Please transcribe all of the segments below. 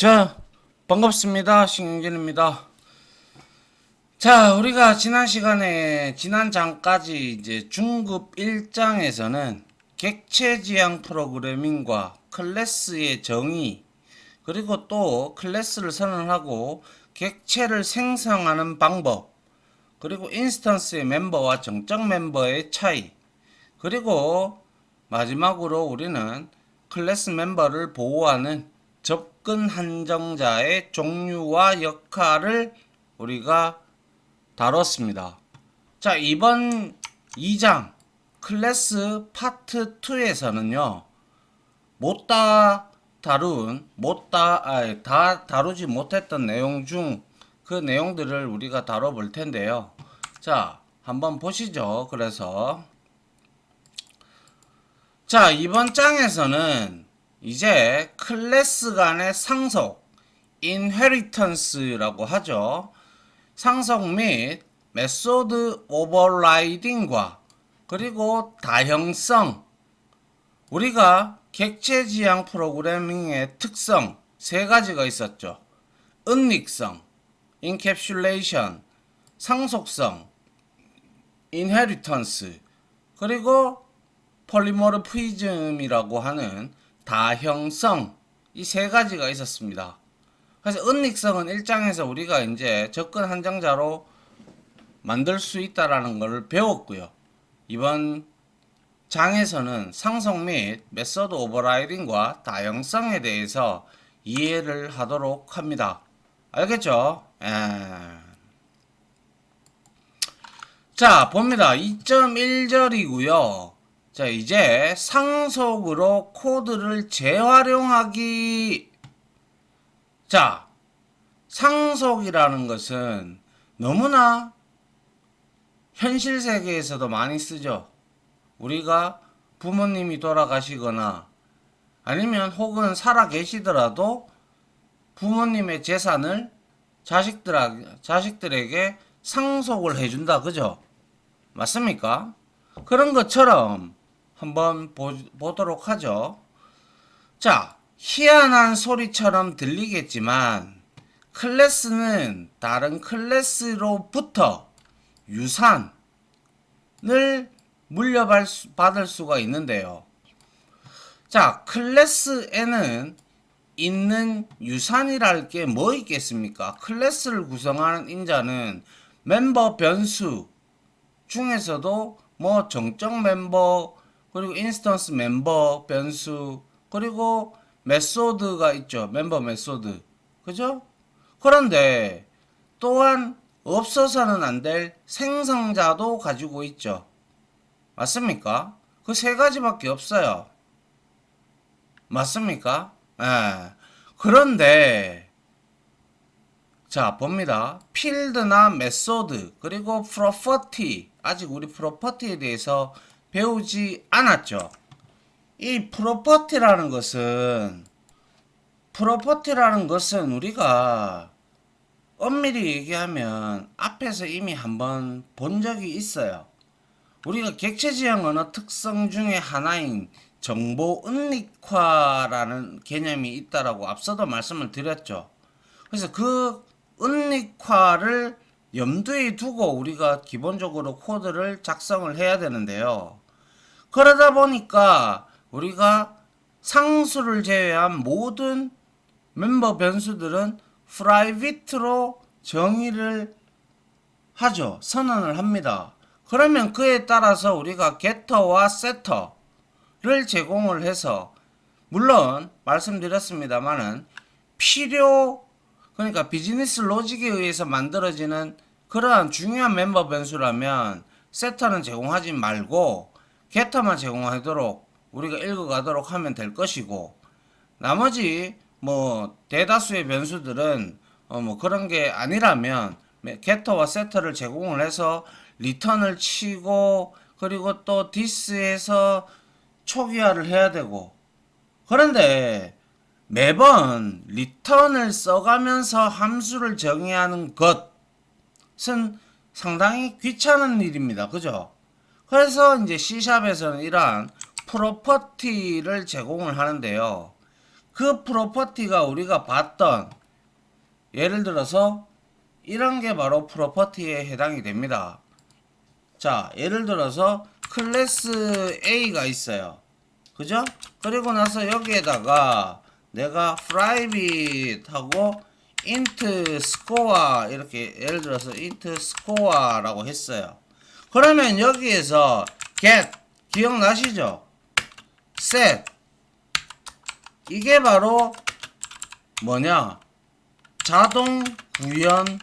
자, 반갑습니다. 신경진입니다. 자, 우리가 지난 시간에, 지난 장까지 이제 중급 1장에서는 객체 지향 프로그래밍과 클래스의 정의, 그리고 또 클래스를 선언하고 객체를 생성하는 방법, 그리고 인스턴스의 멤버와 정적 멤버의 차이, 그리고 마지막으로 우리는 클래스 멤버를 보호하는 접근 한정자의 종류와 역할을 우리가 다뤘습니다. 자, 이번 2장 클래스 파트 2에서는요, 다 다루지 못했던 내용 중 그 내용들을 우리가 다뤄볼 텐데요. 자, 한번 보시죠. 그래서 자, 이번 장에서는 이제 클래스 간의 상속, inheritance라고 하죠. 상속 및 메소드 오버라이딩과 그리고 다형성, 우리가 객체 지향 프로그래밍의 특성 세 가지가 있었죠. 은닉성, 인캡슐레이션, 상속성, 인헤리턴스, 그리고 폴리모르피즘이라고 하는 다형성, 이 세 가지가 있었습니다. 그래서 은닉성은 1장에서 우리가 이제 접근 한정자로 만들 수 있다라는 것을 배웠고요. 이번 장에서는 상속 및 메소드 오버라이딩과 다형성에 대해서 이해를 하도록 합니다. 알겠죠? 자, 봅니다. 2.1절이고요. 자, 이제 상속으로 코드를 재활용하기. 자, 상속이라는 것은 너무나 현실 세계에서도 많이 쓰죠. 우리가 부모님이 돌아가시거나 아니면 혹은 살아 계시더라도 부모님의 재산을 자식들에게 상속을 해준다. 그죠? 맞습니까? 그런 것처럼 한번 보도록 하죠. 자, 희한한 소리처럼 들리겠지만 클래스는 다른 클래스로부터 유산을 물려받을 수가 있는데요. 자, 클래스에는 있는 유산이랄 게 뭐 있겠습니까? 클래스를 구성하는 인자는 멤버 변수 중에서도 뭐 정적 멤버, 그리고 인스턴스 멤버 변수, 그리고 메소드가 있죠. 멤버 메소드. 그죠? 그런데 또한 없어서는 안 될 생성자도 가지고 있죠. 맞습니까? 그 세 가지밖에 없어요. 맞습니까? 예. 그런데 자, 봅니다. 필드나 메소드, 그리고 프로퍼티. 아직 우리 프로퍼티에 대해서 배우지 않았죠. 이 프로퍼티라는 것은 우리가 엄밀히 얘기하면 앞에서 이미 한번 본 적이 있어요. 우리가 객체 지향 언어 특성 중에 하나인 정보 은닉화라는 개념이 있다라고 앞서도 말씀을 드렸죠. 그래서 그 은닉화를 염두에 두고 우리가 기본적으로 코드를 작성을 해야 되는데요. 그러다 보니까 우리가 상수를 제외한 모든 멤버 변수들은 프라이빗으로 정의를 하죠. 선언을 합니다. 그러면 그에 따라서 우리가 게터와 세터를 제공을 해서, 물론 말씀드렸습니다만은 그러니까 비즈니스 로직에 의해서 만들어지는 그러한 중요한 멤버 변수라면 세터는 제공하지 말고 게터만 제공하도록 우리가 읽어가도록 하면 될 것이고, 나머지 뭐 대다수의 변수들은 뭐 그런 게 아니라면 게터와 세터를 제공을 해서 리턴을 치고, 그리고 또 디스에서 초기화를 해야 되고. 그런데 매번 리턴을 써가면서 함수를 정의하는 것은 상당히 귀찮은 일입니다. 그죠? 그래서 이제 C샵에서는 이러한 프로퍼티를 제공을 하는데요. 그 프로퍼티가 우리가 봤던 예를 들어서 이런 게 바로 프로퍼티에 해당이 됩니다. 자, 예를 들어서 클래스 A가 있어요. 그죠? 그리고 나서 여기에다가 내가 private 하고 int score 이렇게 예를 들어서 int score라고 했어요. 그러면 여기에서 get 기억나시죠? set 이게 바로 뭐냐? 자동 구현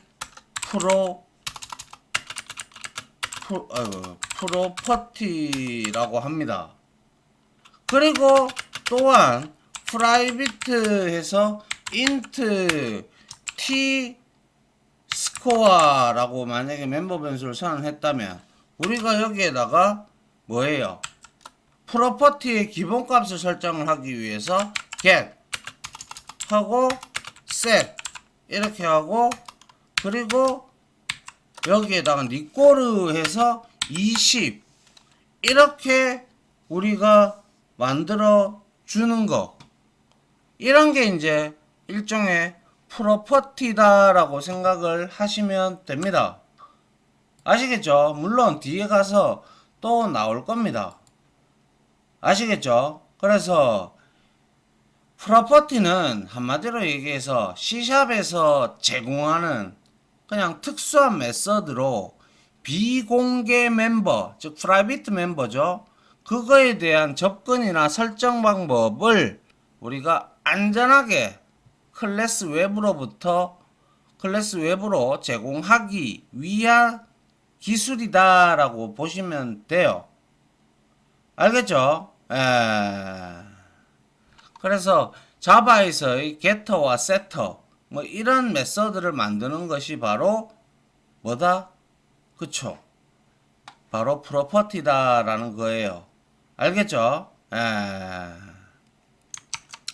프로퍼티라고 합니다. 그리고 또한 private해서 int t score라고 만약에 멤버 변수를 선언했다면 우리가 여기에다가 뭐예요? 프로퍼티의 기본값을 설정을 하기 위해서 get 하고 set 이렇게 하고 그리고 여기에다가 니꼬르 해서 20 이렇게 우리가 만들어 주는 거 이런 게 이제 일종의 프로퍼티다라고 생각을 하시면 됩니다. 아시겠죠? 물론 뒤에 가서 또 나올 겁니다. 아시겠죠? 그래서 프로퍼티는 한마디로 얘기해서 C샵에서 제공하는 그냥 특수한 메서드로 비공개 멤버, 즉 프라이빗 멤버죠. 그거에 대한 접근이나 설정 방법을 우리가 안전하게 클래스 외부로 제공하기 위한 기술이다라고 보시면 돼요. 알겠죠? 그래서 자바에서의 getter와 setter 뭐 이런 메서드를 만드는 것이 바로 뭐다? 그쵸? 바로 프로퍼티다라는 거예요. 알겠죠?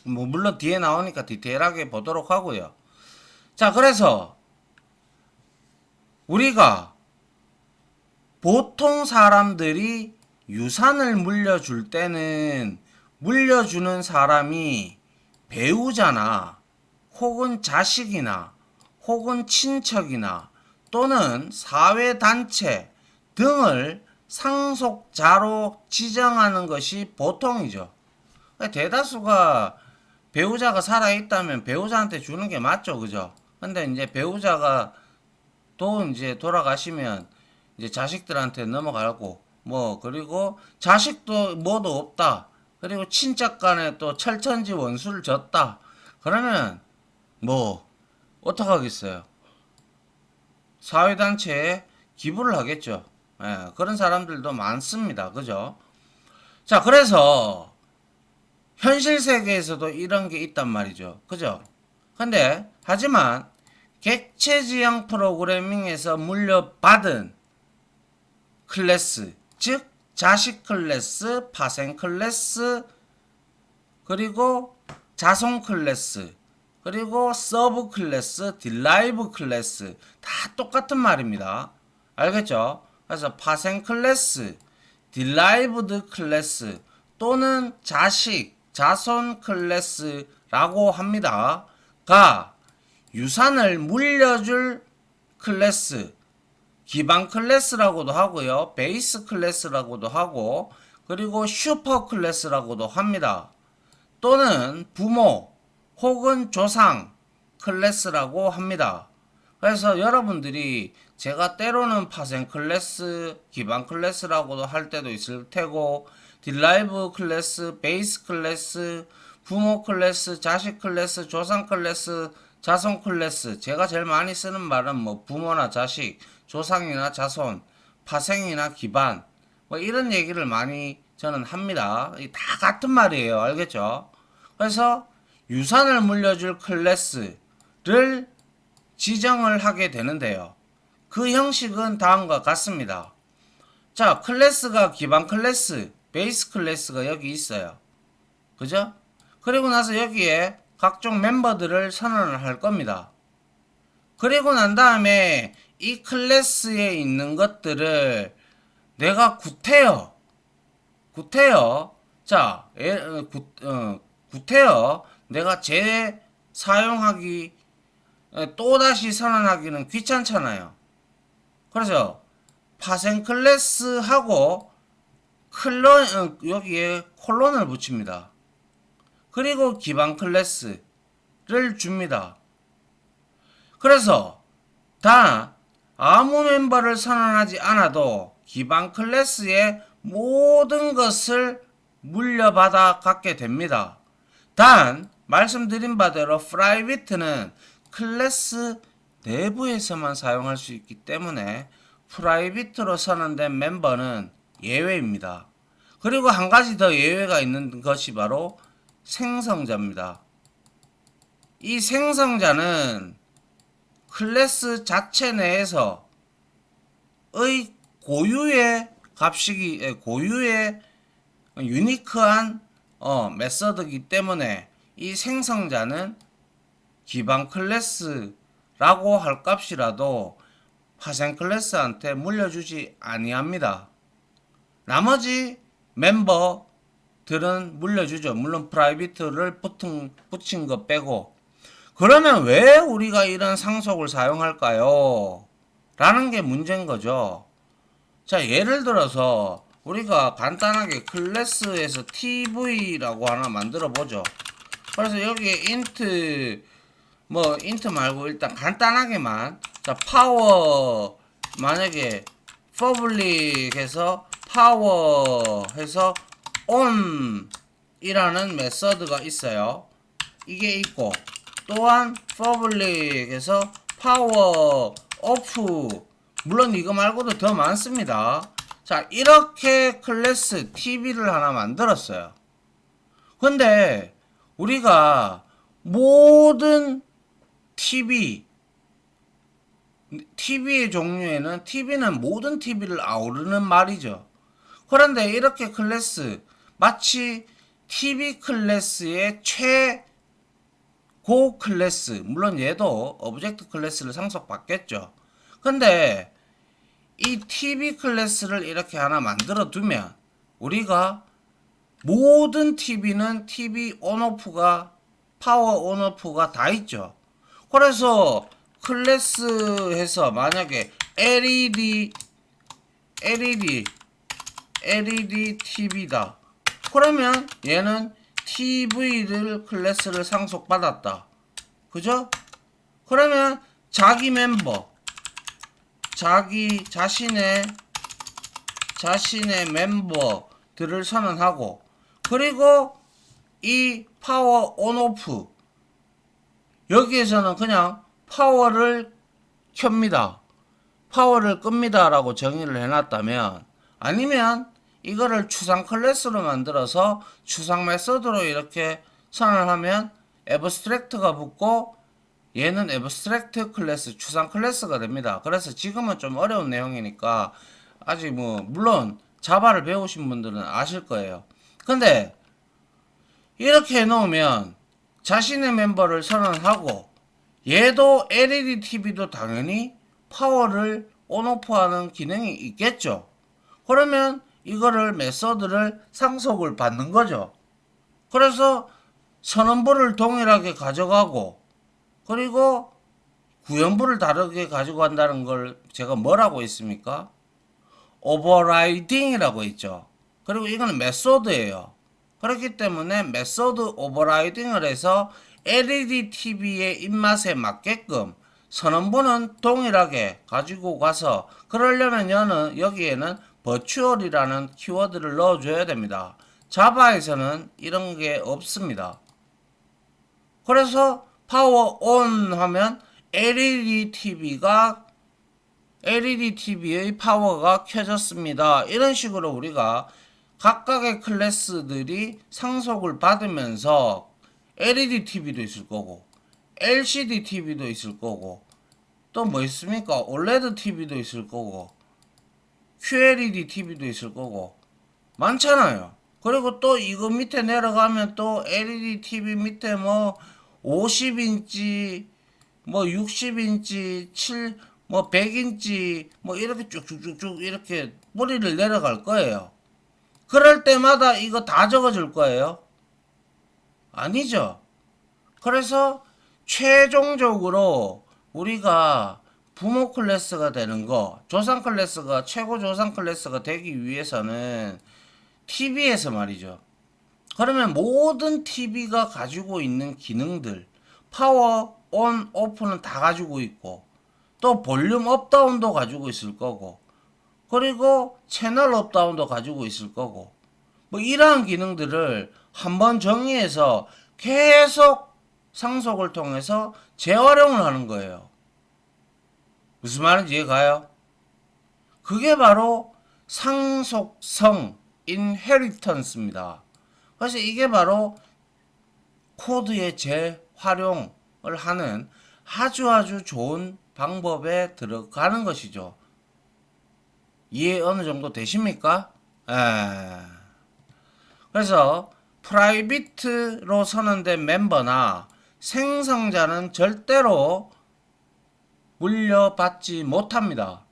뭐 물론 뒤에 나오니까 디테일하게 보도록 하고요. 자, 그래서 우리가 보통 사람들이 유산을 물려줄 때는 물려주는 사람이 배우자나 혹은 자식이나 혹은 친척이나 또는 사회단체 등을 상속자로 지정하는 것이 보통이죠. 대다수가 배우자가 살아있다면 배우자한테 주는 게 맞죠, 그죠? 근데 이제 배우자가 또 이제 돌아가시면 이제 자식들한테 넘어가고 뭐 그리고 자식도 뭐도 없다. 그리고 친척 간에 또 철천지 원수를 졌다. 그러면 뭐 어떡하겠어요? 사회단체에 기부를 하겠죠. 그런 사람들도 많습니다. 그죠? 자, 그래서 현실 세계에서도 이런 게 있단 말이죠. 그죠? 근데 하지만 객체지향 프로그래밍에서 물려받은 클래스, 즉 자식 클래스, 파생 클래스, 그리고 자손 클래스, 그리고 서브 클래스, 딜라이브 클래스 다 똑같은 말입니다. 알겠죠? 그래서 파생 클래스, 딜라이브드 클래스 또는 자식, 자손 클래스라고 합니다. 가 유산을 물려줄 클래스, 기반 클래스라고도 하고요. 베이스 클래스라고도 하고 그리고 슈퍼 클래스라고도 합니다. 또는 부모 혹은 조상 클래스라고 합니다. 그래서 여러분들이 제가 때로는 파생 클래스, 기반 클래스라고도 할 때도 있을 테고 딜라이브 클래스, 베이스 클래스, 부모 클래스, 자식 클래스, 조상 클래스, 자손 클래스 제가 제일 많이 쓰는 말은 뭐 부모나 자식, 조상이나 자손, 파생이나 기반 뭐 이런 얘기를 많이 저는 합니다. 다 같은 말이에요. 알겠죠? 그래서 유산을 물려줄 클래스를 지정을 하게 되는데요. 그 형식은 다음과 같습니다. 자, 클래스가 기반 클래스, 베이스 클래스가 여기 있어요. 그죠? 그리고 나서 여기에 각종 멤버들을 선언을 할 겁니다. 그리고 난 다음에 이 클래스에 있는 것들을 내가 구태여. 자, 구태여. 내가 재사용하기 또다시 선언하기는 귀찮잖아요. 그래서 파생 클래스하고 여기에 콜론을 붙입니다. 그리고 기반 클래스를 줍니다. 그래서 다 아무 멤버를 선언하지 않아도 기반 클래스의 모든 것을 물려받아 갖게 됩니다. 단 말씀드린 바대로 프라이빗는 클래스 내부에서만 사용할 수 있기 때문에 프라이빗으로 선언된 멤버는 예외입니다. 그리고 한 가지 더 예외가 있는 것이 바로 생성자입니다. 이 생성자는 클래스 자체 내에서 의 고유의 고유의 유니크한 메서드이기 때문에 이 생성자는 기반 클래스라고 할 값이라도 파생 클래스한테 물려주지 아니합니다. 나머지 멤버들은 물려주죠. 물론 프라이빗를 붙인 거 빼고. 그러면 왜 우리가 이런 상속을 사용할까요? 라는 게 문제인 거죠. 자, 예를 들어서 우리가 간단하게 클래스에서 tv라고 하나 만들어 보죠. 그래서 여기에 인트 말고 일단 간단하게만, 자, 파워, 만약에 public 해서 파워 해서 on 이라는 메서드가 있어요. 이게 있고, 또한 public 해서 파워 off, 물론 이거 말고도 더 많습니다. 자, 이렇게 클래스 tv를 하나 만들었어요. 근데 우리가 모든 TV의 종류에는 TV는 모든 TV를 아우르는 말이죠. 그런데 이렇게 클래스, 마치 TV 클래스의 최고 클래스, 물론 얘도 오브젝트 클래스를 상속받겠죠. 근데 이 TV 클래스를 이렇게 하나 만들어 두면 우리가 모든 TV는 TV 온오프가 파워 온오프가 다 있죠. 그래서 클래스에서 만약에 LED TV다. 그러면 얘는 TV를 클래스를 상속받았다. 그죠? 그러면 자기 멤버, 자신의 멤버들을 선언하고, 그리고 이 파워 온오프, 여기에서는 그냥 파워를 켭니다. 파워를 끕니다 라고 정의를 해놨다면, 아니면 이거를 추상 클래스로 만들어서 추상 메소드로 이렇게 선언하면 애브스트랙트가 붙고 얘는 애브스트랙트 클래스, 추상 클래스가 됩니다. 그래서 지금은 좀 어려운 내용이니까 아직 물론 자바를 배우신 분들은 아실 거예요. 근데 이렇게 해놓으면 자신의 멤버를 선언하고, 얘도 LED TV도 당연히 파워를 온오프하는 기능이 있겠죠. 그러면 이거를 메서드를 상속을 받는 거죠. 그래서 선언부를 동일하게 가져가고, 그리고 구현부를 다르게 가지고 간다는 걸 제가 뭐라고 했습니까? 오버라이딩이라고 했죠. 그리고 이거는 메소드예요. 그렇기 때문에 메소드 오버라이딩을 해서 LED TV의 입맛에 맞게끔 선언부는 동일하게 가지고 가서, 그러려면 여기에는 버추얼이라는 키워드를 넣어줘야 됩니다. 자바에서는 이런 게 없습니다. 그래서 파워 온 하면 LED TV의 파워가 켜졌습니다. 이런 식으로 우리가 각각의 클래스들이 상속을 받으면서 LED TV도 있을 거고, LCD TV도 있을 거고, 또 뭐 있습니까? OLED TV도 있을 거고, QLED TV도 있을 거고, 많잖아요. 그리고 또 이거 밑에 내려가면 또 LED TV 밑에 50인치, 60인치, 100인치, 이렇게 쭉쭉쭉쭉 이렇게 뿌리를 내려갈 거예요. 그럴 때마다 이거 다 적어줄 거예요? 아니죠. 그래서 최종적으로 우리가 부모 클래스가 되는 거, 조상 클래스가, 최고 조상 클래스가 되기 위해서는 TV에서 말이죠. 그러면 모든 TV가 가지고 있는 기능들, 파워, 온, 오프는 다 가지고 있고, 또 볼륨 업다운도 가지고 있을 거고, 그리고 채널 업다운도 가지고 있을 거고, 뭐 이러한 기능들을 한번 정의해서 계속 상속을 통해서 재활용을 하는 거예요. 무슨 말인지 이해가요? 그게 바로 상속성, 인헤리턴스입니다. 그래서 이게 바로 코드의 재활용을 하는 아주 좋은 방법에 들어가는 것이죠. 이해 어느 정도 되십니까? 그래서 프라이빗로 선언된 멤버나 생성자는 절대로 물려받지 못합니다.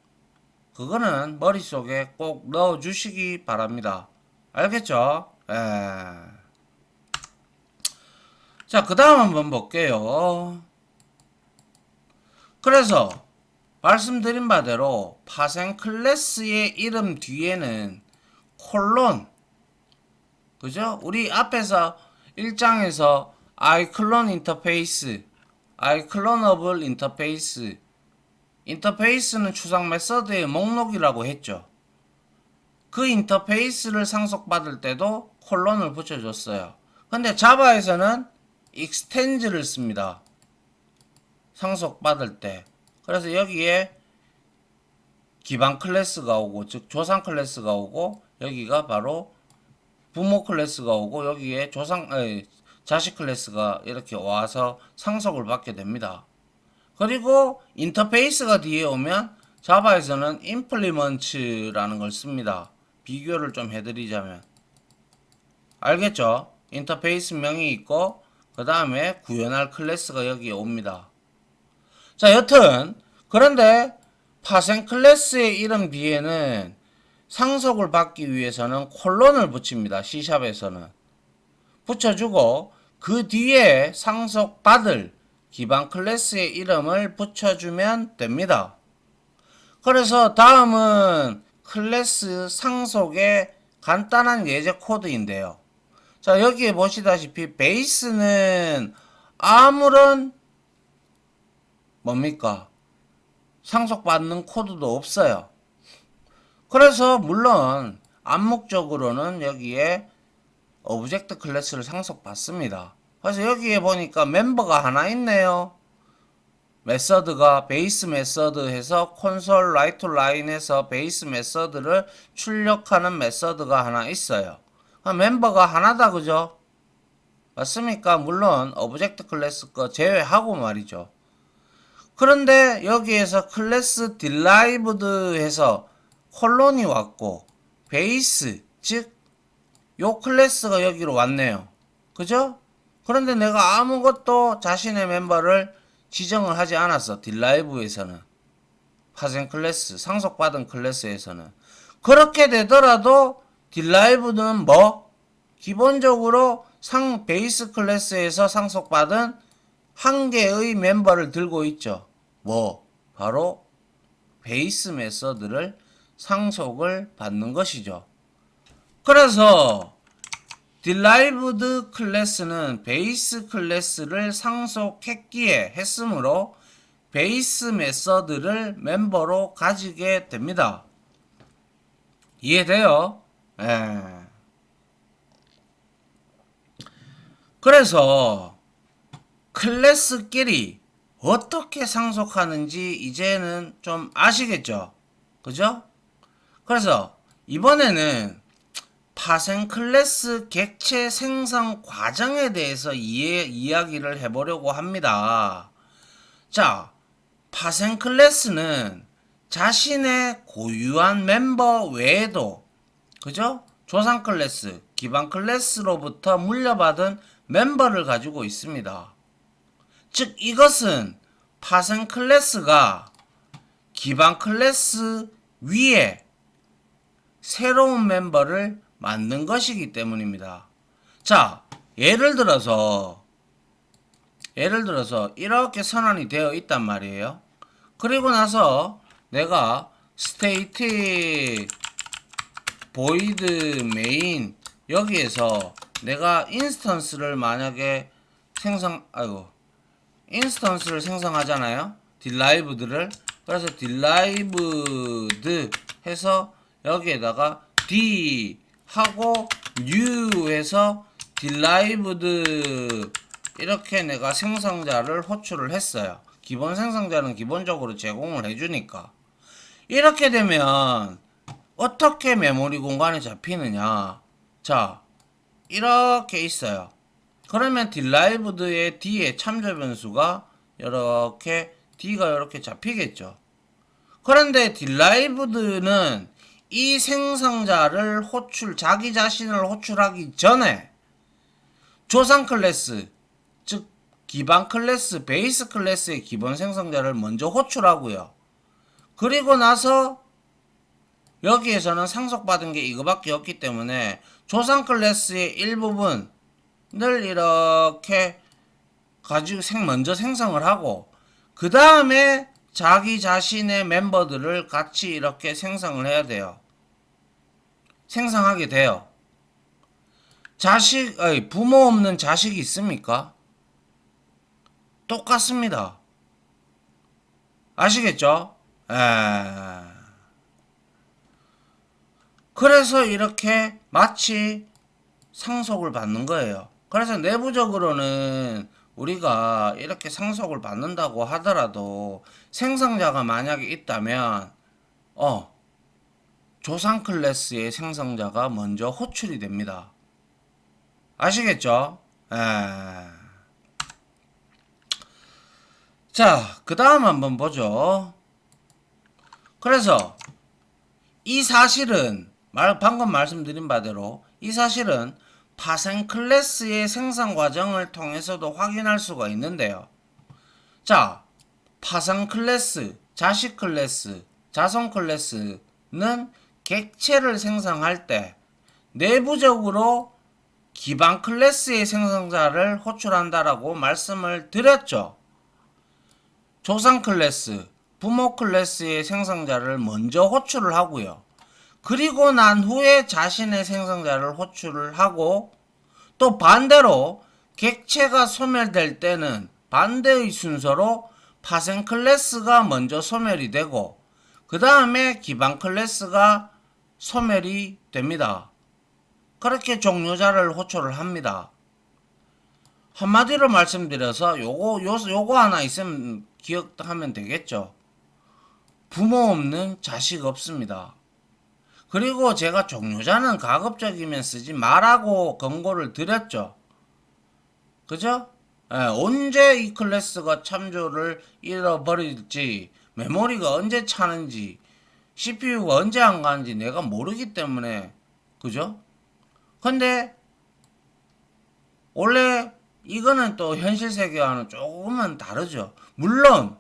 그거는 머릿속에 꼭 넣어주시기 바랍니다. 알겠죠? 자, 그 다음 한번 볼게요. 그래서 말씀드린 바대로 파생 클래스의 이름 뒤에는 콜론, 그죠? 우리 앞에서 1장에서 iClone 인터페이스, iClonable 인터페이스, 인터페이스는 추상 메서드의 목록이라고 했죠. 그 인터페이스를 상속받을 때도 콜론을 붙여줬어요. 근데 자바에서는 extens를 씁니다. 상속받을 때. 그래서 여기에 기반 클래스가 오고, 즉 조상 클래스가 오고, 여기가 바로 부모 클래스가 오고, 여기에 자식 클래스가 이렇게 와서 상속을 받게 됩니다. 그리고 인터페이스가 뒤에 오면 자바에서는 implements라는 걸 씁니다. 비교를 좀 해드리자면 알겠죠? 인터페이스 명이 있고 그 다음에 구현할 클래스가 여기에 옵니다. 자, 여튼 그런데 파생 클래스의 이름 뒤에는 상속을 받기 위해서는 콜론을 붙입니다. C샵에서는 붙여주고 그 뒤에 상속받을 기반 클래스의 이름을 붙여주면 됩니다. 그래서 다음은 클래스 상속의 간단한 예제 코드인데요. 자, 여기에 보시다시피 베이스는 아무런 뭡니까? 상속받는 코드도 없어요. 그래서 물론 암묵적으로는 여기에 오브젝트 클래스를 상속받습니다. 그래서 여기에 보니까 멤버가 하나 있네요. 메서드가 베이스 메서드 해서 콘솔 라이트 라인에서 베이스 메서드를 출력하는 메서드가 하나 있어요. 멤버가 하나다, 그죠? 맞습니까? 물론 오브젝트 클래스 거 제외하고 말이죠. 그런데 여기에서 클래스 derived 해서 콜론이 왔고 베이스, 즉 요 클래스가 여기로 왔네요. 그죠? 그런데 내가 아무것도 자신의 멤버를 지정을 하지 않았어. 딜라이브에서는. 파생 클래스, 상속받은 클래스에서는. 그렇게 되더라도 딜라이브는 뭐? 기본적으로 베이스 클래스에서 상속받은 한 개의 멤버를 들고 있죠. 뭐? 바로 베이스 메서드를 상속을 받는 것이죠. 그래서 derived 클래스는 베이스 클래스를 상속했기에 했으므로 베이스 메서드를 멤버로 가지게 됩니다. 이해돼요? 그래서 클래스끼리 어떻게 상속하는지 이제는 좀 아시겠죠? 그죠? 그래서 이번에는 파생 클래스 객체 생성 과정에 대해서 이야기를 해보려고 합니다. 자, 파생 클래스는 자신의 고유한 멤버 외에도, 그죠? 조상 클래스, 기반 클래스로부터 물려받은 멤버를 가지고 있습니다. 즉, 이것은 파생 클래스가 기반 클래스 위에 새로운 멤버를 만든 것이기 때문입니다. 자, 예를 들어서 예를 들어서 이렇게 선언이 되어 있단 말이에요. 그리고 나서 내가 state void main 여기에서 내가 인스턴스를 만약에 인스턴스를 생성하잖아요. derived를. 그래서 derived 해서 여기에다가 d 하고 new 해서 derived 이렇게 내가 생성자를 호출을 했어요. 기본 생성자는 기본적으로 제공을 해주니까. 이렇게 되면 어떻게 메모리 공간이 잡히느냐. 자, 이렇게 있어요. 그러면 derrived의 d의 참조 변수가 이렇게 d가 이렇게 잡히겠죠. 그런데 derrived는 이 생성자를 자기 자신을 호출하기 전에 조상 클래스, 즉 기반 클래스, 베이스 클래스의 기본 생성자를 먼저 호출하고요. 그리고 나서 여기에서는 상속받은 게 이거밖에 없기 때문에 조상 클래스의 일부분을 이렇게 가지고 먼저 생성을 하고 그 다음에 자기 자신의 멤버들을 같이 이렇게 생성을 해야 돼요. 생성하게 돼요. 부모 없는 자식이 있습니까? 똑같습니다. 아시겠죠? 그래서 이렇게 마치 상속을 받는 거예요. 그래서 내부적으로는 우리가 이렇게 상속을 받는다고 하더라도 생성자가 만약에 있다면 조상 클래스의 생성자가 먼저 호출이 됩니다. 아시겠죠? 자, 그 다음 한번 보죠. 그래서 이 사실은 방금 말씀드린 바대로 이 사실은 파생 클래스의 생성 과정을 통해서도 확인할 수가 있는데요. 자, 파생 클래스, 자식 클래스, 자손 클래스는 객체를 생성할 때 내부적으로 기반 클래스의 생성자를 호출한다라고 말씀을 드렸죠. 조상 클래스, 부모 클래스의 생성자를 먼저 호출을 하고요. 그리고 난 후에 자신의 생성자를 호출을 하고 또 반대로 객체가 소멸될 때는 반대의 순서로 파생 클래스가 먼저 소멸이 되고 그 다음에 기반 클래스가 소멸이 됩니다. 그렇게 종료자를 호출을 합니다. 한마디로 말씀드려서 요거 하나 있으면 기억하면 되겠죠. 부모 없는 자식 없습니다. 그리고 제가 종료자는 가급적이면 쓰지 말라고 권고를 드렸죠. 그죠? 언제 이 클래스가 참조를 잃어버릴지, 메모리가 언제 차는지, CPU가 언제 안 가는지 내가 모르기 때문에, 그죠? 근데, 원래 이거는 또 현실 세계와는 조금은 다르죠. 물론,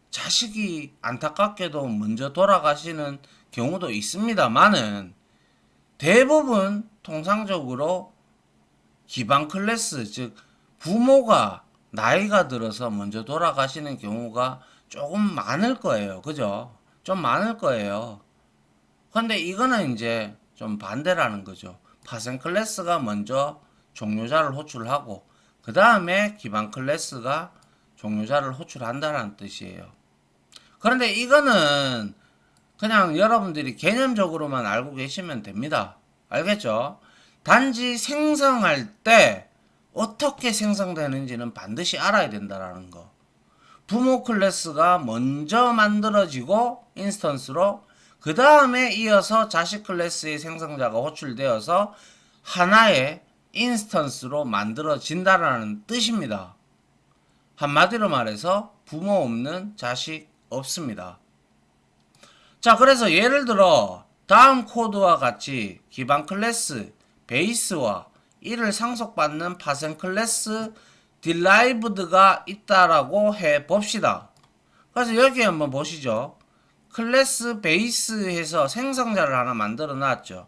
자식이 안타깝게도 먼저 돌아가시는 경우도 있습니다만은 대부분 통상적으로 기반 클래스 즉 부모가 나이가 들어서 먼저 돌아가시는 경우가 조금 많을 거예요. 그죠? 좀 많을 거예요. 근데 이거는 이제 좀 반대라는 거죠. 파생 클래스가 먼저 종료자를 호출하고 그 다음에 기반 클래스가 종료자를 호출한다는 뜻이에요. 그런데 이거는 그냥 여러분들이 개념적으로만 알고 계시면 됩니다. 알겠죠? 단지 생성할 때 어떻게 생성되는지는 반드시 알아야 된다라는 거. 부모 클래스가 먼저 만들어지고 인스턴스로 그 다음에 이어서 자식 클래스의 생성자가 호출되어서 하나의 인스턴스로 만들어진다라는 뜻입니다. 한마디로 말해서 부모 없는 자식 없습니다. 자, 그래서 예를 들어 다음 코드와 같이 기반 클래스, 베이스와 이를 상속받는 파생 클래스 derrived가 있다라고 해 봅시다. 그래서 여기 한번 보시죠. 클래스 베이스에서 생성자를 하나 만들어 놨죠.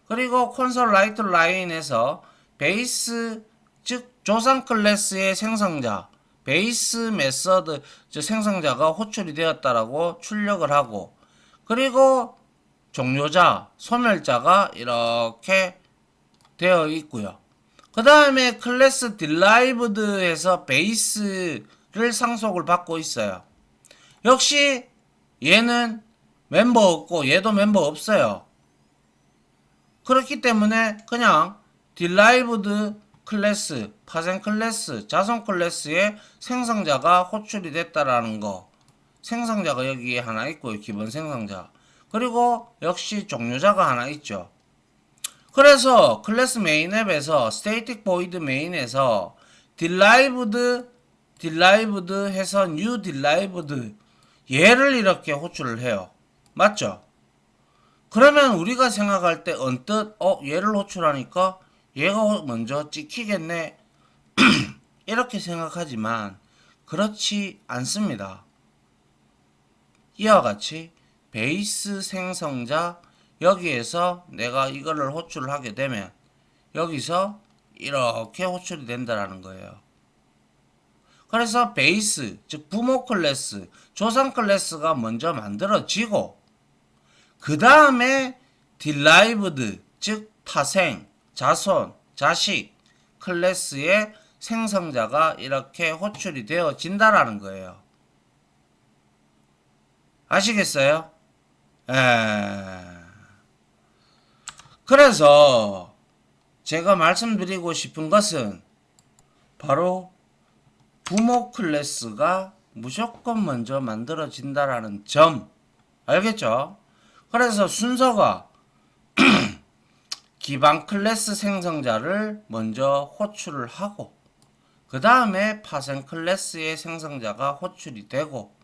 그리고 콘솔 라이트 라인에서 베이스 즉 조상 클래스의 생성자 베이스 메서드 생성자가 호출이 되었다라고 출력을 하고, 그리고 종료자, 소멸자가 이렇게 되어 있고요. 그 다음에 클래스 derived에서 베이스를 상속을 받고 있어요. 역시 얘는 멤버 없고 얘도 멤버 없어요. 그렇기 때문에 그냥 derived 클래스, 파생 클래스, 자선 클래스의 생성자가 호출이 됐다라는 거. 생성자가 여기에 하나 있고요. 기본 생성자. 그리고 역시 종료자가 하나 있죠. 그래서 클래스 메인 앱에서 static void main에서 derived 해서 new derived 얘를 이렇게 호출을 해요. 맞죠? 그러면 우리가 생각할 때 언뜻 얘를 호출하니까 얘가 먼저 찍히겠네 이렇게 생각하지만 그렇지 않습니다. 이와 같이 베이스 생성자 여기에서 내가 이거를 호출을 하게 되면 여기서 이렇게 호출이 된다라는 거예요. 그래서 베이스, 즉 부모 클래스, 조상 클래스가 먼저 만들어지고 그 다음에 derived, 즉 파생, 자손, 자식 클래스의 생성자가 이렇게 호출이 되어진다라는 거예요. 아시겠어요? 그래서 제가 말씀드리고 싶은 것은 바로 부모 클래스가 무조건 먼저 만들어진다라는 점. 알겠죠? 그래서 순서가 기반 클래스 생성자를 먼저 호출을 하고 그 다음에 파생 클래스의 생성자가 호출이 되고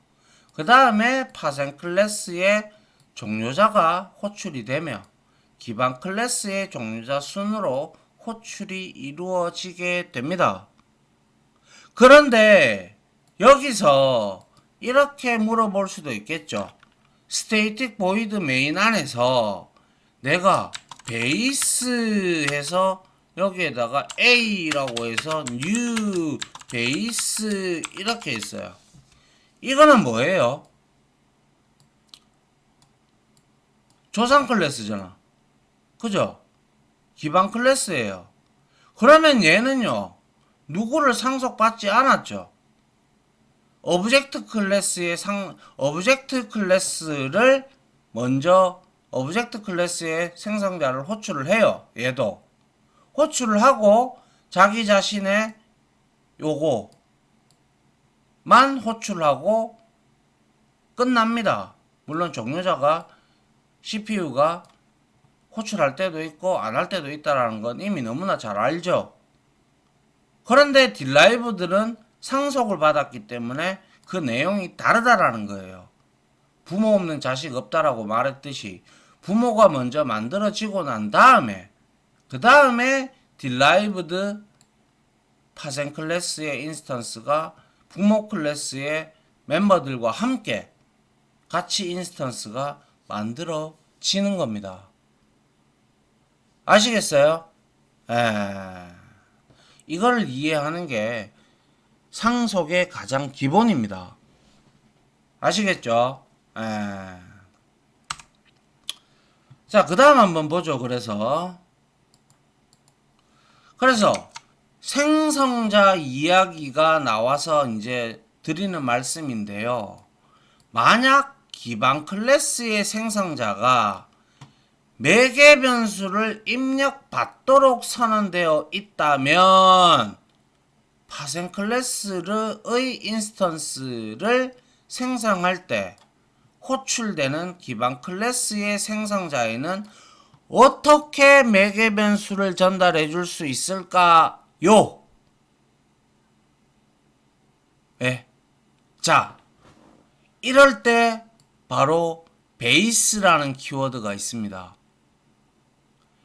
그 다음에 파생 클래스의 종료자가 호출이 되며 기반 클래스의 종료자 순으로 호출이 이루어지게 됩니다. 그런데 여기서 이렇게 물어볼 수도 있겠죠. static void main 안에서 내가 베이스 해서 여기에다가 A라고 해서 new 베이스 이렇게 있어요. 이거는 뭐예요? 조상 클래스잖아. 그죠? 기반 클래스예요. 그러면 얘는요, 누구를 상속받지 않았죠? 오브젝트 클래스를 먼저 오브젝트 클래스의 생성자를 호출을 해요. 얘도 호출을 하고 자기 자신의 요거만 호출하고 끝납니다. 물론 종료자가 CPU가 호출할 때도 있고 안 할 때도 있다라는 건 이미 너무나 잘 알죠. 그런데 derived들은 상속을 받았기 때문에 그 내용이 다르다라는 거예요. 부모 없는 자식 없다라고 말했듯이 부모가 먼저 만들어지고 난 다음에 그 다음에 derived 파생 클래스의 인스턴스가 부모 클래스의 멤버들과 함께 같이 인스턴스가 만들어지는 겁니다. 아시겠어요? 이걸 이해하는 게 상속의 가장 기본입니다. 아시겠죠? 자, 그 다음 한번 보죠. 그래서 생성자 이야기가 나와서 이제 드리는 말씀인데요. 만약 기반 클래스의 생성자가 매개 변수를 입력받도록 선언되어 있다면 파생 클래스의 인스턴스를 생성할 때 호출되는 기반 클래스의 생성자에는 어떻게 매개 변수를 전달해 줄 수 있을까요? 네. 자, 이럴 때 바로 베이스라는 키워드가 있습니다.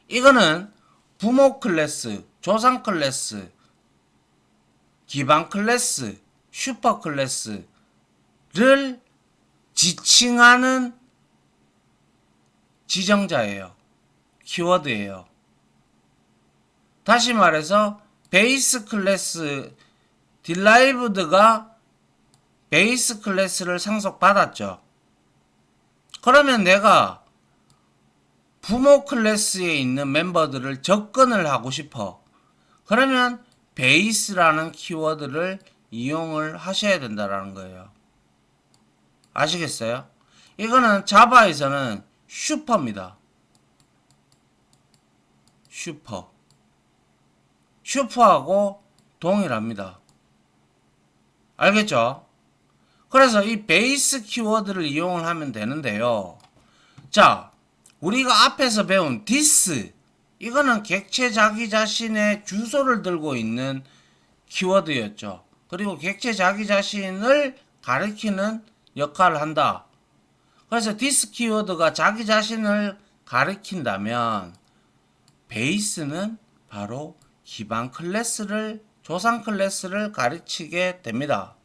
이거는 부모 클래스, 조상 클래스, 기반 클래스, 슈퍼 클래스를 지칭하는 지정자예요. 키워드예요. 다시 말해서 베이스 클래스 derived가 베이스 클래스를 상속받았죠. 그러면 내가 부모 클래스에 있는 멤버들을 접근을 하고 싶어. 그러면 베이스라는 키워드를 이용을 하셔야 된다는 거예요. 아시겠어요? 이거는 자바에서는 슈퍼입니다. 슈퍼하고 동일합니다. 알겠죠? 그래서 이 베이스 키워드를 이용을 하면 되는데요. 자, 우리가 앞에서 배운 this, 이거는 객체 자기 자신의 주소를 들고 있는 키워드였죠. 그리고 객체 자기 자신을 가리키는 역할을 한다. 그래서 this 키워드가 자기 자신을 가리킨다면 베이스는 바로 기반 클래스를, 조상 클래스를 가르치게 됩니다.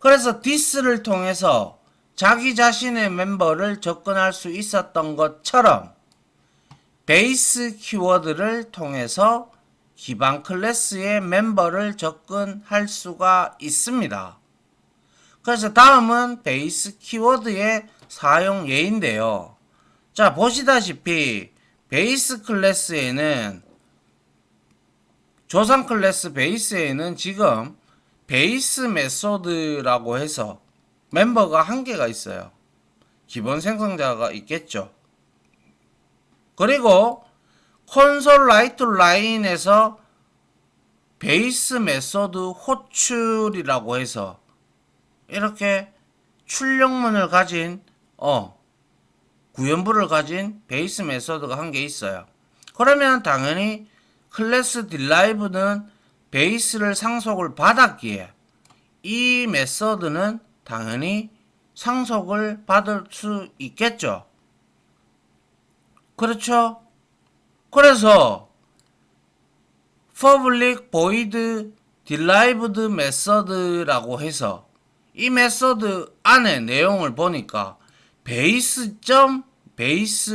그래서 this를 통해서 자기 자신의 멤버를 접근할 수 있었던 것처럼 베이스 키워드를 통해서 기반 클래스의 멤버를 접근할 수가 있습니다. 그래서 다음은 베이스 키워드의 사용 예인데요. 자, 보시다시피 베이스 클래스에는, 조상 클래스 베이스에는 지금 베이스 메소드라고 해서 멤버가 한 개가 있어요. 기본 생성자가 있겠죠. 그리고 콘솔 라이트 라인에서 베이스 메소드 호출이라고 해서 이렇게 출력문을 가진 구현부를 가진 베이스 메소드가 한 개 있어요. 그러면 당연히 클래스 derived는 베이스를 상속을 받았기에 이 메소드는 당연히 상속을 받을 수 있겠죠. 그렇죠? 그래서 public void derived method라고 해서 이 메소드 안에 내용을 보니까 베이스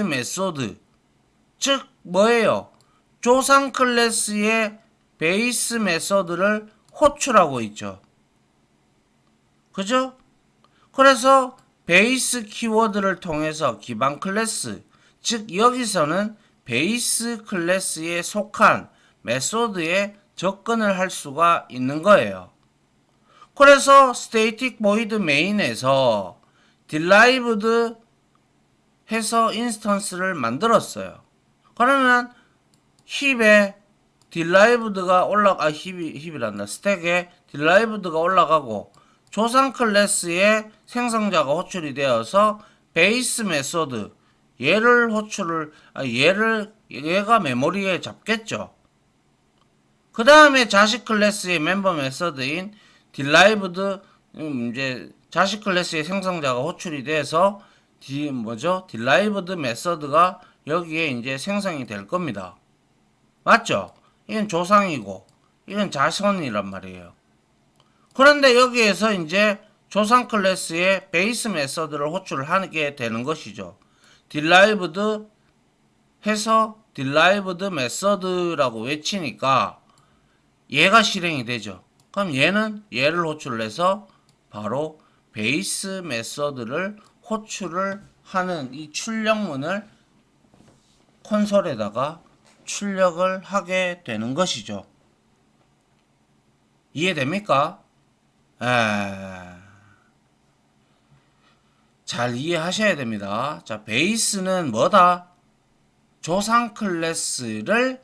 메소드, 즉 뭐예요? 조상 클래스의 베이스 메소드를 호출하고 있죠. 그죠? 그래서 베이스 키워드를 통해서 기반 클래스, 즉 여기서는 베이스 클래스에 속한 메소드에 접근을 할 수가 있는 거예요. 그래서 static void main에서 derived 해서 인스턴스를 만들었어요. 그러면 힙에 derived가 힙이란다. 스택에 derived가 올라가고 조상 클래스의 생성자가 호출이 되어서 베이스 메소드 얘가 메모리에 잡겠죠. 그 다음에 자식 클래스의 멤버 메소드인 derived, 이제 자식 클래스의 생성자가 호출이 돼서 derived 메소드가 여기에 이제 생성이 될 겁니다. 맞죠? 이건 조상이고 이건 자손이란 말이에요. 그런데 여기에서 이제 조상 클래스의 베이스 메소드를 호출을 하게 되는 것이죠. derived 해서 derived 메소드라고 외치니까 얘가 실행이 되죠. 그럼 얘를 호출을 해서 바로 베이스 메소드를 호출을 하는 이 출력문을 콘솔에다가 출력을 하게 되는 것이죠. 이해됩니까? 잘 이해하셔야 됩니다. 자, 베이스는 뭐다? 조상 클래스를,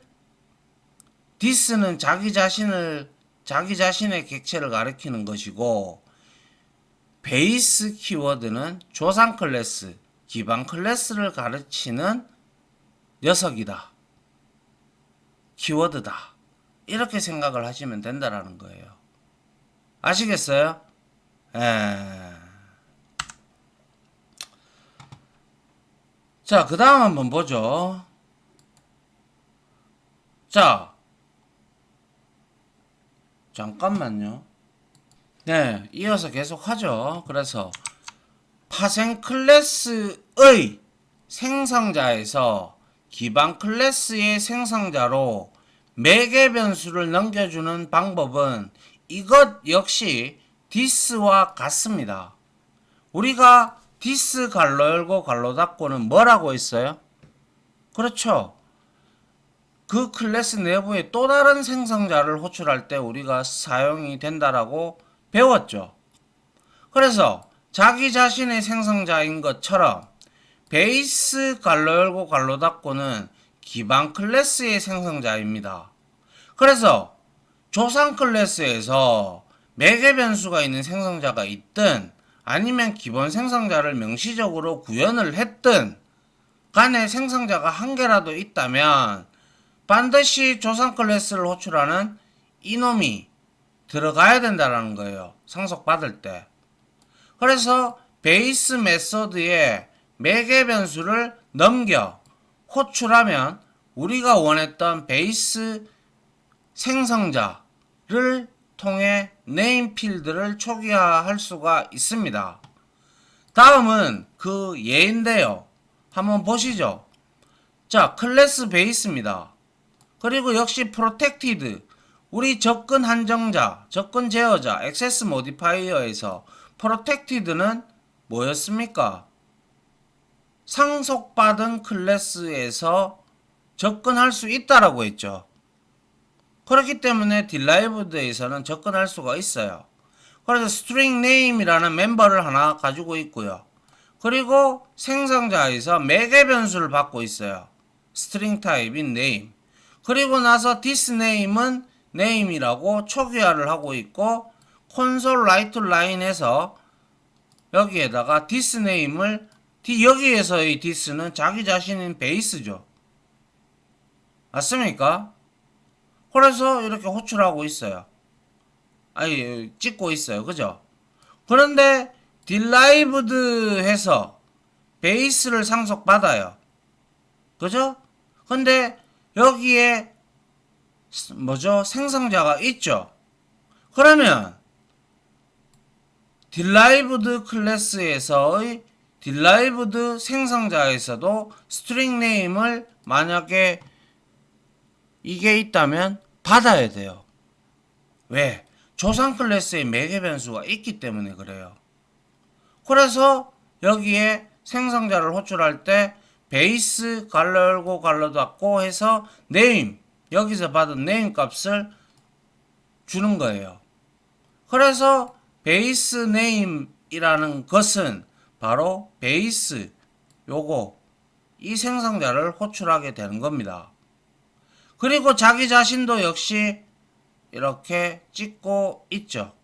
this는 자기 자신의 객체를 가리키는 것이고, 베이스 키워드는 조상 클래스, 기반 클래스를 가르치는 녀석이다. 키워드다. 이렇게 생각을 하시면 된다라는 거예요. 아시겠어요? 자, 그 다음 한번 보죠. 자, 잠깐만요. 네, 이어서 계속 하죠. 그래서 파생 클래스의 생성자에서 기반 클래스의 생성자로 매개 변수를 넘겨주는 방법은 이것 역시 this와 같습니다. 우리가 this 괄호 열고 괄호 닫고는 뭐라고 했어요? 그렇죠. 그 클래스 내부에 또 다른 생성자를 호출할 때 우리가 사용이 된다라고 배웠죠. 그래서 자기 자신의 생성자인 것처럼 베이스 괄호 열고 괄호 닫고는 기반 클래스의 생성자입니다. 그래서 조상 클래스에서 매개 변수가 있는 생성자가 있든 아니면 기본 생성자를 명시적으로 구현을 했든 간에 생성자가 한 개라도 있다면 반드시 조상 클래스를 호출하는 이놈이 들어가야 된다는 거예요. 상속받을 때. 그래서 베이스 메소드에 매개 변수를 넘겨 호출하면 우리가 원했던 베이스 생성자를 통해 네임 필드를 초기화할 수가 있습니다. 다음은 그 예인데요. 한번 보시죠. 자, 클래스 베이스입니다. 그리고 역시 프로텍티드, 우리 접근 한정자, 접근 제어자, 액세스 모디파이어에서 프로텍티드는 뭐였습니까? 상속받은 클래스에서 접근할 수 있다라고 했죠. 그렇기 때문에 derived에서는 접근할 수가 있어요. 그래서 string name이라는 멤버를 하나 가지고 있고요. 그리고 생성자에서 매개 변수를 받고 있어요. string 타입인 name. 그리고 나서 this name은 name이라고 초기화를 하고 있고 console write line에서 여기에다가 this name을 여기에서의 this는 자기 자신인 베이스죠. 맞습니까? 그래서 이렇게 호출하고 있어요. 아니, 찍고 있어요. 그죠? 그런데 derived 해서 베이스를 상속받아요. 그죠? 근데 여기에 뭐죠? 생성자가 있죠. 그러면 derived 클래스에서의 derived 생성자에서도 string name을 만약에 이게 있다면 받아야 돼요. 왜? 조상 클래스에 매개 변수가 있기 때문에 그래요. 그래서 여기에 생성자를 호출할 때 베이스 괄호 열고 괄호 닫고 해서 name, 여기서 받은 name 값을 주는 거예요. 그래서 베이스 name이라는 것은 바로 베이스 요거 이 생성자를 호출하게 되는 겁니다. 그리고 자기 자신도 역시 이렇게 찍고 있죠.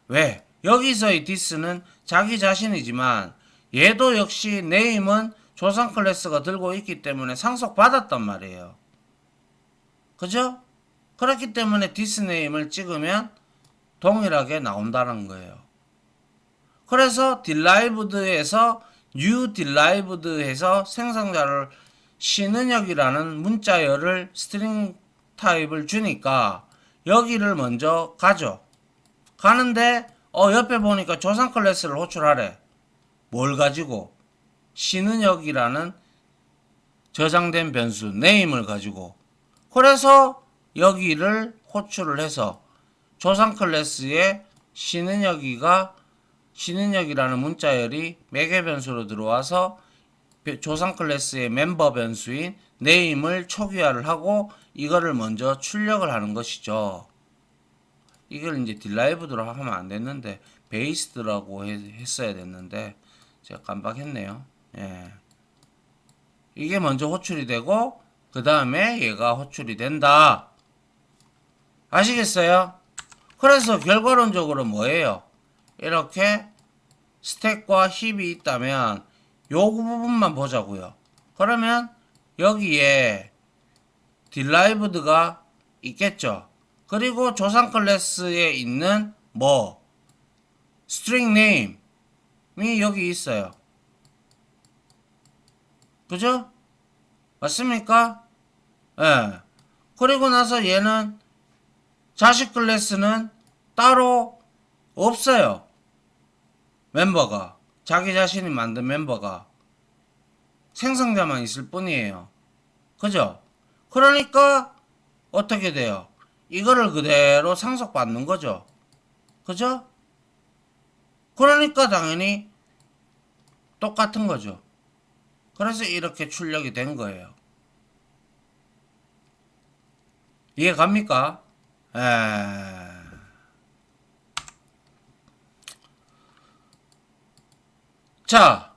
왜? 여기서의 this는 자기 자신이지만 얘도 역시 name은 조상 클래스가 들고 있기 때문에 상속받았단 말이에요. 그죠? 그렇기 때문에 this name을 찍으면 동일하게 나온다는 거예요. 그래서 derived에서 new derived 해서 생성자를 신은역이라는 문자열을 스트링 타입을 주니까 여기를 먼저 가죠. 가는데 옆에 보니까 조상 클래스를 호출하래. 뭘 가지고? 신은역이라는 저장된 변수 name을 가지고. 그래서 여기를 호출을 해서 조상 클래스에 신은역이라는 문자열이 매개 변수로 들어와서 조상 클래스의 멤버 변수인 name을 초기화를 하고 이거를 먼저 출력을 하는 것이죠. 이걸 이제 derived로 하면 안 됐는데 based라고 했어야 됐는데 제가 깜빡했네요. 예. 이게 먼저 호출이 되고 그 다음에 얘가 호출이 된다. 아시겠어요? 그래서 결과론적으로 뭐예요? 이렇게 스택과 힙이 있다면 요 부분만 보자고요. 그러면 여기에 derived가 있겠죠. 그리고 조상 클래스에 있는 string name이 여기 있어요. 그죠? 맞습니까? 예. 그리고 나서 얘는 자식 클래스는 따로 없어요. 멤버가. 자기 자신이 만든 멤버가. 생성자만 있을 뿐이에요. 그죠? 그러니까 어떻게 돼요? 이거를 그대로 상속받는 거죠. 그죠? 그러니까 당연히 똑같은 거죠. 그래서 이렇게 출력이 된 거예요. 이해 갑니까? 자,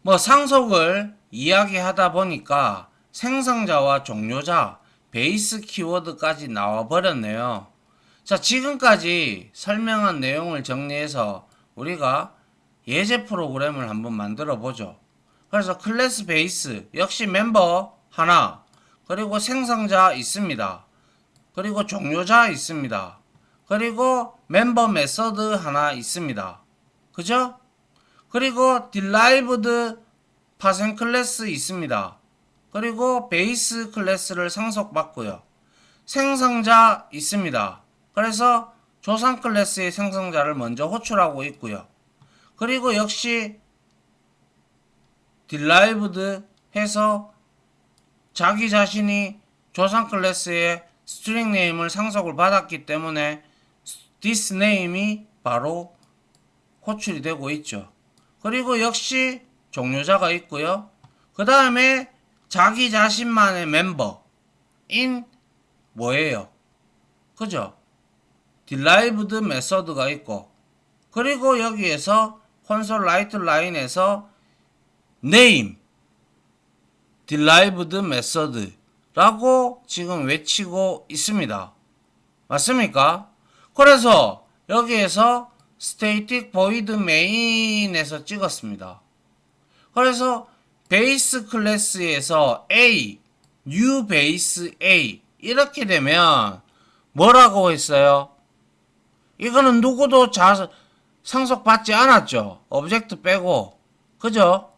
뭐 상속을 이야기하다 보니까 생성자와 종료자, 베이스 키워드까지 나와 버렸네요. 자, 지금까지 설명한 내용을 정리해서 우리가 예제 프로그램을 한번 만들어 보죠. 그래서 클래스 베이스 역시 멤버 하나, 그리고 생성자 있습니다. 그리고 종료자 있습니다. 그리고 멤버 메서드 하나 있습니다. 그죠? 그리고 derived 파생 클래스 있습니다. 그리고 베이스 클래스를 상속받고요. 생성자 있습니다. 그래서 조상 클래스의 생성자를 먼저 호출하고 있고요. 그리고 역시 derived 해서 자기 자신이 조상 클래스의 스트링 네임을 상속을 받았기 때문에 this name이 바로 호출이 되고 있죠. 그리고 역시 종료자가 있고요. 그 다음에 자기 자신만의 멤버인 뭐예요? 그죠? derived 메서드가 있고, 그리고 여기에서 콘솔 라이트 라인에서 name derived method라고 지금 외치고 있습니다. 맞습니까? 그래서 여기에서 static void main에서 찍었습니다. 그래서 베이스 클래스에서 A, new base A 이렇게 되면 뭐라고 했어요? 이거는 누구도 상속받지 않았죠. 오브젝트 빼고. 그죠?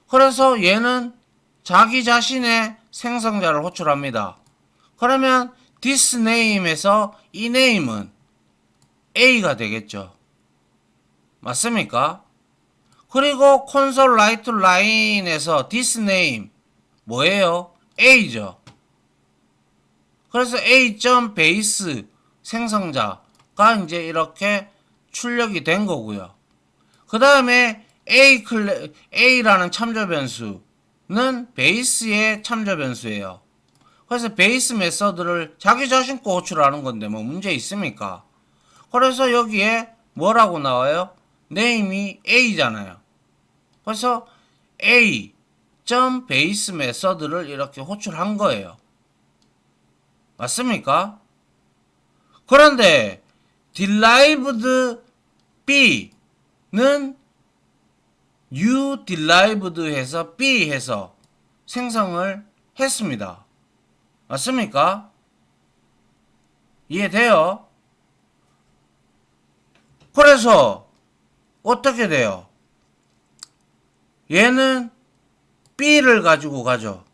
그래서 얘는 자기 자신의 생성자를 호출합니다. 그러면 this name에서 이 name은 A가 되겠죠. 맞습니까? 그리고 콘솔 라이트 라인에서 this name 뭐예요? A죠. 그래서 A.base 생성자가 이제 이렇게 출력이 된 거고요. 그 다음에 A라는 참조 변수는 베이스의 참조 변수예요. 그래서 베이스 메서드를 자기 자신 거 호출하는 건데 뭐 문제 있습니까? 그래서 여기에 뭐라고 나와요? name이 A잖아요. 그래서 A.base 메서드를 이렇게 호출한 거예요. 맞습니까? 그런데 derived B는 new derived 해서 B 해서 생성을 했습니다. 맞습니까? 이해돼요? 그래서 어떻게 돼요? 얘는 B를 가지고 가죠.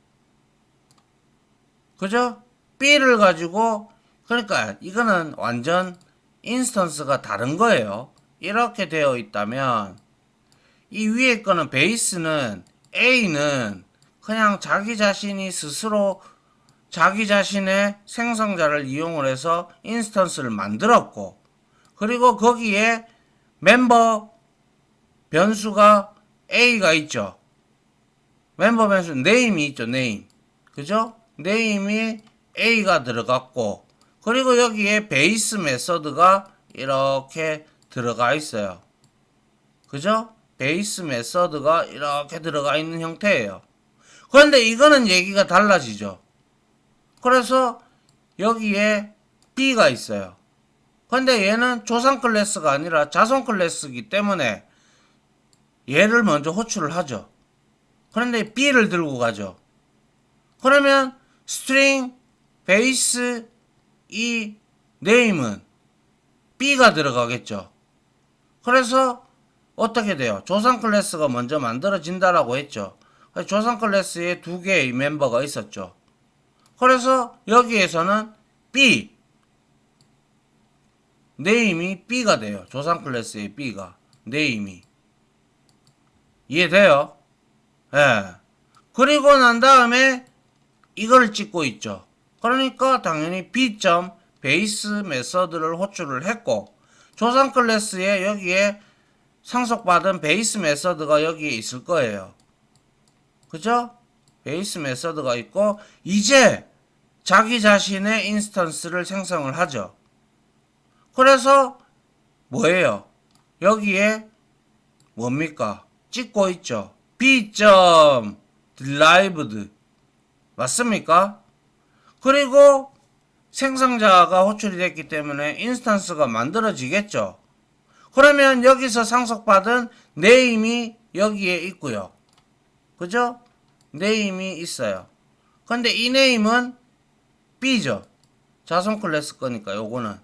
그죠? B를 가지고, 그러니까 이거는 완전 인스턴스가 다른 거예요. 이렇게 되어 있다면 이 위에 거는 베이스는 A는 그냥 자기 자신이 스스로 자기 자신의 생성자를 이용을 해서 인스턴스를 만들었고, 그리고 거기에 멤버 변수가 A가 있죠. 멤버 변수 name이 있죠. name. 그죠? name이 A가 들어갔고, 그리고 여기에 베이스 메서드가 이렇게 들어가 있어요. 그죠? 베이스 메서드가 이렇게 들어가 있는 형태예요. 그런데 이거는 얘기가 달라지죠. 그래서 여기에 B가 있어요. 그런데 얘는 조상 클래스가 아니라 자손 클래스이기 때문에 얘를 먼저 호출을 하죠. 그런데 B를 들고 가죠. 그러면 string 베이스 이 name은 B가 들어가겠죠. 그래서 어떻게 돼요? 조상 클래스가 먼저 만들어진다라고 했죠. 조상 클래스에 두 개의 멤버가 있었죠. 그래서 여기에서는 B name이 B가 돼요. 조상 클래스의 B가 name이. 이해돼요? 예. 그리고 난 다음에 이걸 찍고 있죠. 그러니까 당연히 B.base 메서드를 호출을 했고, 조상 클래스에 여기에 상속받은 베이스 메서드가 여기에 있을 거예요. 그죠? 베이스 메서드가 있고 이제 자기 자신의 인스턴스를 생성을 하죠. 그래서 뭐예요? 여기에 뭡니까? 찍고 있죠. b.derived 맞습니까? 그리고 생성자가 호출이 됐기 때문에 인스턴스가 만들어지겠죠. 그러면 여기서 상속받은 네임이 여기에 있고요. 그죠? 네임이 있어요. 근데 이 네임은 B죠. 자손 클래스 거니까 요거는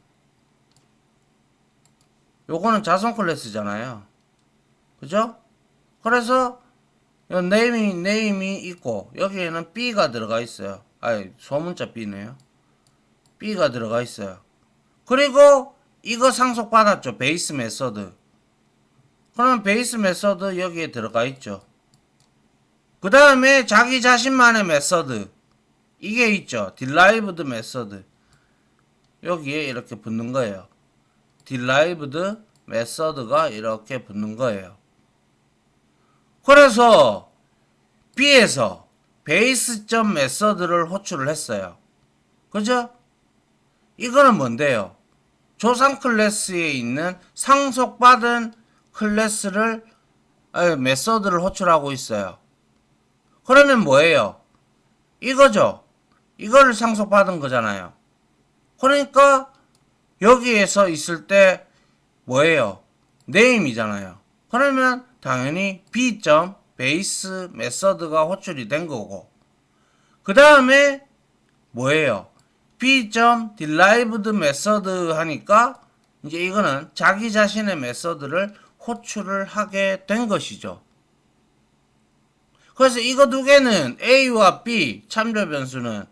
자손 클래스잖아요. 그죠? 그래서 네임이 있고 여기에는 B가 들어가 있어요. 아니 소문자 B네요. B가 들어가 있어요. 그리고 이거 상속받았죠. 베이스 메서드. 그러면 베이스 메서드 여기에 들어가 있죠. 그 다음에 자기 자신만의 메서드 이게 있죠. derived 메서드 여기에 이렇게 붙는 거예요. derived 메서드가 이렇게 붙는 거예요. 그래서 B에서 베이스점 메서드를 호출을 했어요. 그죠? 이거는 뭔데요? 조상 클래스에 있는 상속받은 클래스를 메서드를 호출하고 있어요. 그러면 뭐예요? 이거죠. 이거를 상속받은 거잖아요. 그러니까 여기에서 있을 때 뭐예요? 네임이잖아요. 그러면 당연히 b.base 메서드가 호출이 된 거고 그 다음에 뭐예요? b.derived 메서드 하니까 이제 이거는 자기 자신의 메서드를 호출을 하게 된 것이죠. 그래서 이거 두 개는 A와 B 참조 변수는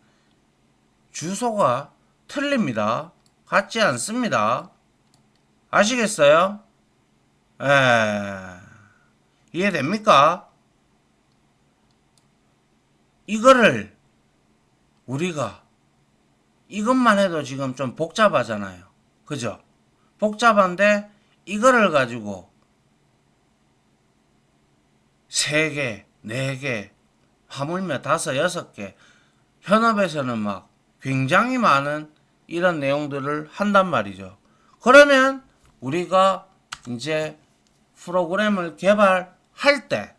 주소가 틀립니다. 같지 않습니다. 아시겠어요? 이해됩니까? 이거를 우리가 이것만 해도 지금 좀 복잡하잖아요. 그죠? 복잡한데 이거를 가지고 3개, 4개, 하물며 5, 6개 현업에서는 막 굉장히 많은 이런 내용들을 한단 말이죠. 그러면 우리가 이제 프로그램을 개발할 때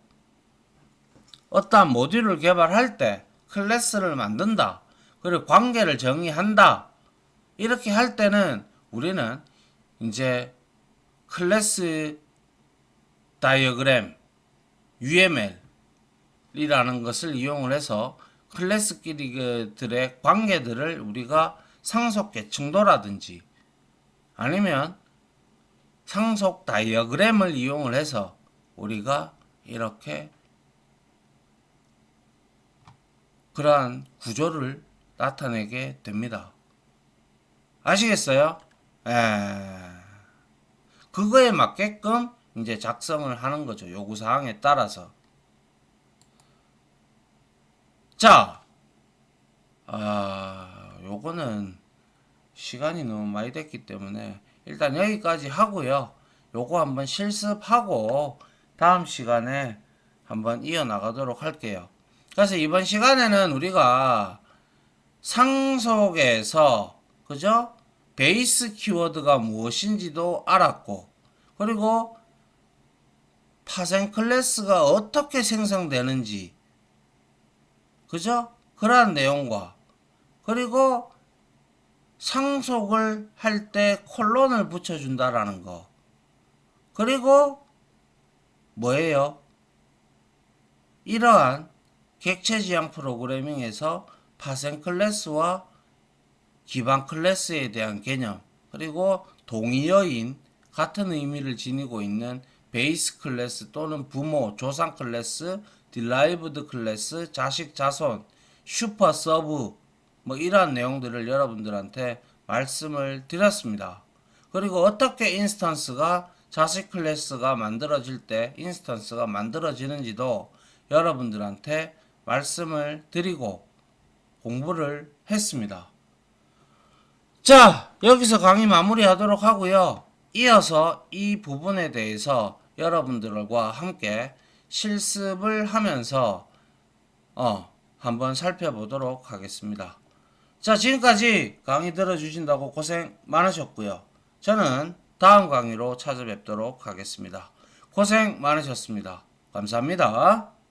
어떠한 모듈을 개발할 때 클래스를 만든다. 그리고 관계를 정의한다. 이렇게 할 때는 우리는 이제 클래스 다이어그램 UML이라는 것을 이용을 해서 클래스끼리들의 관계들을 우리가 상속 계층도라든지 아니면 상속 다이어그램을 이용을 해서 우리가 이렇게 그러한 구조를 나타내게 됩니다. 아시겠어요? 그거에 맞게끔 이제 작성을 하는 거죠. 요구사항에 따라서. 자, 요거는 시간이 너무 많이 됐기 때문에 일단 여기까지 하고요. 요거 한번 실습하고 다음 시간에 한번 이어나가도록 할게요. 그래서 이번 시간에는 우리가 상속에서 그죠? 베이스 키워드가 무엇인지도 알았고 그리고 파생 클래스가 어떻게 생성되는지 그죠? 그러한 내용과 그리고 상속을 할 때 콜론을 붙여준다라는 거 그리고 뭐예요? 이러한 객체지향 프로그래밍에서 파생 클래스와 기반 클래스에 대한 개념 그리고 동의어인 같은 의미를 지니고 있는 베이스 클래스 또는 부모, 조상 클래스, derived 클래스, 자식, 자손, 슈퍼 서브 뭐 이러한 내용들을 여러분들한테 말씀을 드렸습니다. 그리고 어떻게 인스턴스가 자식 클래스가 만들어질 때 인스턴스가 만들어지는지도 여러분들한테 말씀을 드리고 공부를 했습니다. 자, 여기서 강의 마무리하도록 하고요. 이어서 이 부분에 대해서 여러분들과 함께 실습을 하면서 한번 살펴보도록 하겠습니다. 자, 지금까지 강의 들어주신다고 고생 많으셨고요. 저는 다음 강의로 찾아뵙도록 하겠습니다. 고생 많으셨습니다. 감사합니다.